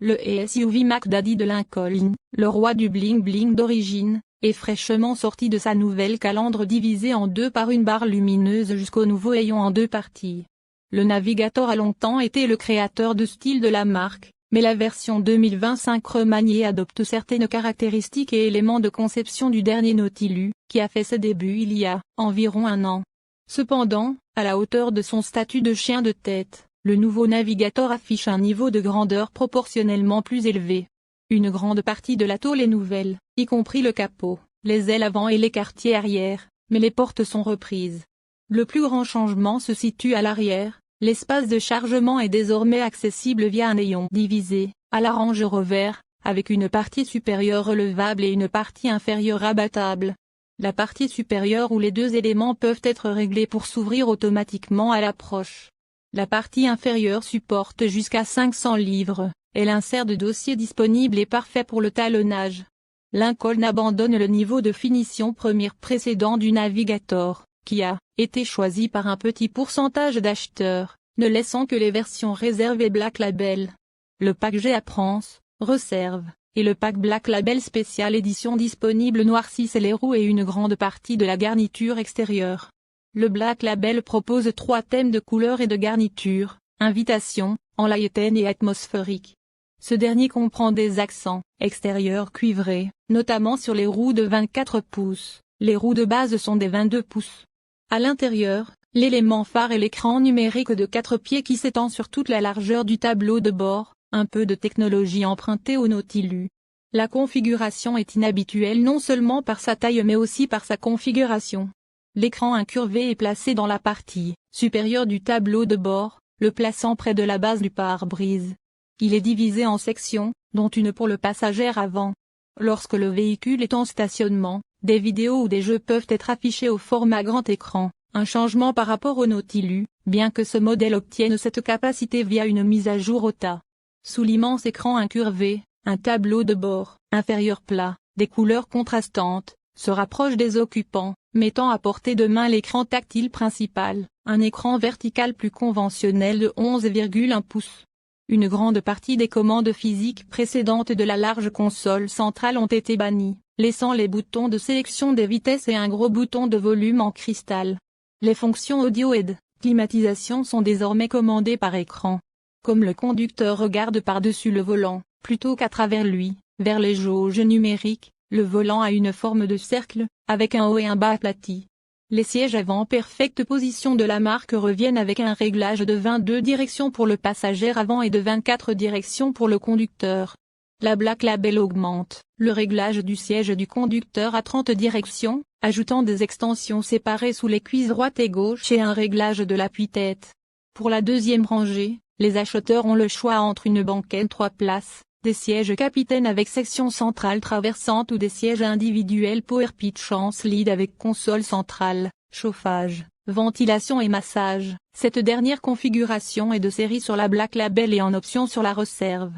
Le SUV Mac Daddy de Lincoln, le roi du bling-bling d'origine, est fraîchement sorti de sa nouvelle calandre divisée en deux par une barre lumineuse jusqu'au nouveau ayant en deux parties. Le Navigator a longtemps été le créateur de style de la marque, mais la version 2025 remaniée adopte certaines caractéristiques et éléments de conception du dernier Nautilus, qui a fait ses débuts il y a environ un an. Cependant, à la hauteur de son statut de chien de tête, le nouveau Navigator affiche un niveau de grandeur proportionnellement plus élevé. Une grande partie de la tôle est nouvelle, y compris le capot, les ailes avant et les quartiers arrière, mais les portes sont reprises. Le plus grand changement se situe à l'arrière, l'espace de chargement est désormais accessible via un néon divisé, à la Range Rover, avec une partie supérieure relevable et une partie inférieure abattable. La partie supérieure où les deux éléments peuvent être réglés pour s'ouvrir automatiquement à l'approche. La partie inférieure supporte jusqu'à 500 livres, et l'insert de dossier disponible est parfait pour le talonnage. Lincoln abandonne le niveau de finition première précédent du Navigator, qui a été choisi par un petit pourcentage d'acheteurs, ne laissant que les versions réservées Black Label. Le pack G-Apprance, Reserve, et le pack Black Label Spécial Édition disponible noircissent les roues et une grande partie de la garniture extérieure. Le Black Label propose 3 thèmes de couleurs et de garniture, invitation, enlighten et atmosphérique. Ce dernier comprend des accents extérieurs cuivrés, notamment sur les roues de 24 pouces, les roues de base sont des 22 pouces. À l'intérieur, l'élément phare est l'écran numérique de 4 pieds qui s'étend sur toute la largeur du tableau de bord, un peu de technologie empruntée au Nautilus. La configuration est inhabituelle non seulement par sa taille mais aussi par sa configuration. L'écran incurvé est placé dans la partie supérieure du tableau de bord, le plaçant près de la base du pare-brise. Il est divisé en sections, dont une pour le passager avant. Lorsque le véhicule est en stationnement, des vidéos ou des jeux peuvent être affichés au format grand écran, un changement par rapport au Nautilus, bien que ce modèle obtienne cette capacité via une mise à jour OTA. Sous l'immense écran incurvé, un tableau de bord, inférieur plat, des couleurs contrastantes, se rapproche des occupants, mettant à portée de main l'écran tactile principal, un écran vertical plus conventionnel de 11,1 pouces. Une grande partie des commandes physiques précédentes de la large console centrale ont été bannies, laissant les boutons de sélection des vitesses et un gros bouton de volume en cristal. Les fonctions audio et de climatisation sont désormais commandées par écran. Comme le conducteur regarde par-dessus le volant, plutôt qu'à travers lui, vers les jauges numériques, le volant a une forme de cercle, avec un haut et un bas aplatis. Les sièges avant perfecte position de la marque reviennent avec un réglage de 22 directions pour le passager avant et de 24 directions pour le conducteur. La Black Label augmente le réglage du siège du conducteur à 30 directions, ajoutant des extensions séparées sous les cuisses droite et gauche et un réglage de l'appui-tête. Pour la deuxième rangée, les acheteurs ont le choix entre une banquette 3 places, des sièges capitaine avec section centrale traversante ou des sièges individuels Power Pitch en slide avec console centrale, chauffage, ventilation et massage. Cette dernière configuration est de série sur la Black Label et en option sur la Reserve.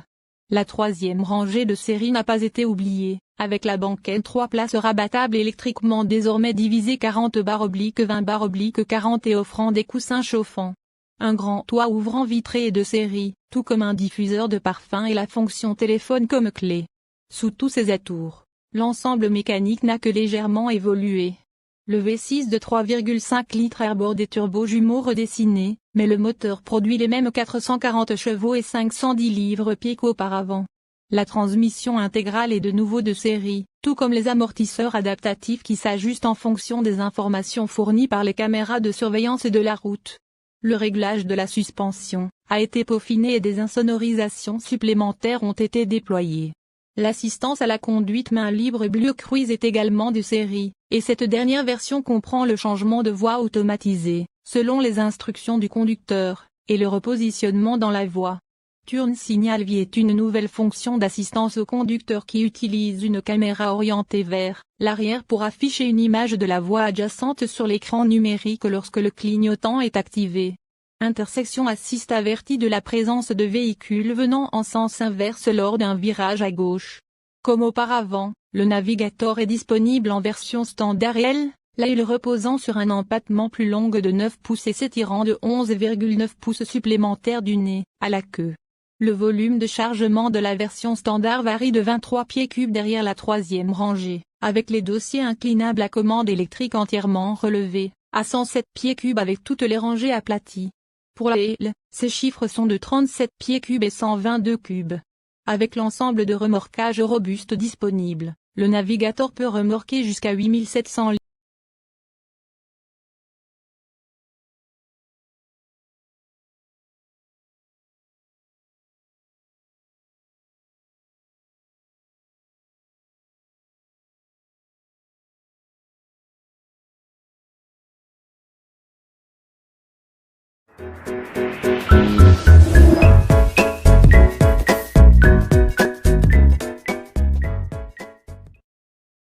La troisième rangée de série n'a pas été oubliée, avec la banquette 3 places rabattable électriquement désormais divisée 40/20/40 et offrant des coussins chauffants. Un grand toit ouvrant vitré est de série, tout comme un diffuseur de parfum et la fonction téléphone comme clé. Sous tous ces atours, l'ensemble mécanique n'a que légèrement évolué. Le V6 de 3,5 litres airboard des turbos jumeaux redessinés, mais le moteur produit les mêmes 440 chevaux et 510 livres-pieds qu'auparavant. La transmission intégrale est de nouveau de série, tout comme les amortisseurs adaptatifs qui s'ajustent en fonction des informations fournies par les caméras de surveillance de la route. Le réglage de la suspension a été peaufiné et des insonorisations supplémentaires ont été déployées. L'assistance à la conduite main libre Blue Cruise est également de série, et cette dernière version comprend le changement de voie automatisé, selon les instructions du conducteur, et le repositionnement dans la voie. Turn Signal V est une nouvelle fonction d'assistance au conducteur qui utilise une caméra orientée vers l'arrière pour afficher une image de la voie adjacente sur l'écran numérique lorsque le clignotant est activé. Intersection Assist avertit de la présence de véhicules venant en sens inverse lors d'un virage à gauche. Comme auparavant, le Navigator est disponible en version standard L, l'aile reposant sur un empattement plus long de 9 pouces et s'étirant de 11,9 pouces supplémentaires du nez à la queue. Le volume de chargement de la version standard varie de 23 pieds cubes derrière la troisième rangée, avec les dossiers inclinables à commande électrique entièrement relevés, à 107 pieds cubes avec toutes les rangées aplaties. Pour la L, ces chiffres sont de 37 pieds cubes et 122 cubes. Avec l'ensemble de remorquage robuste disponible, le Navigator peut remorquer jusqu'à 8700 litres.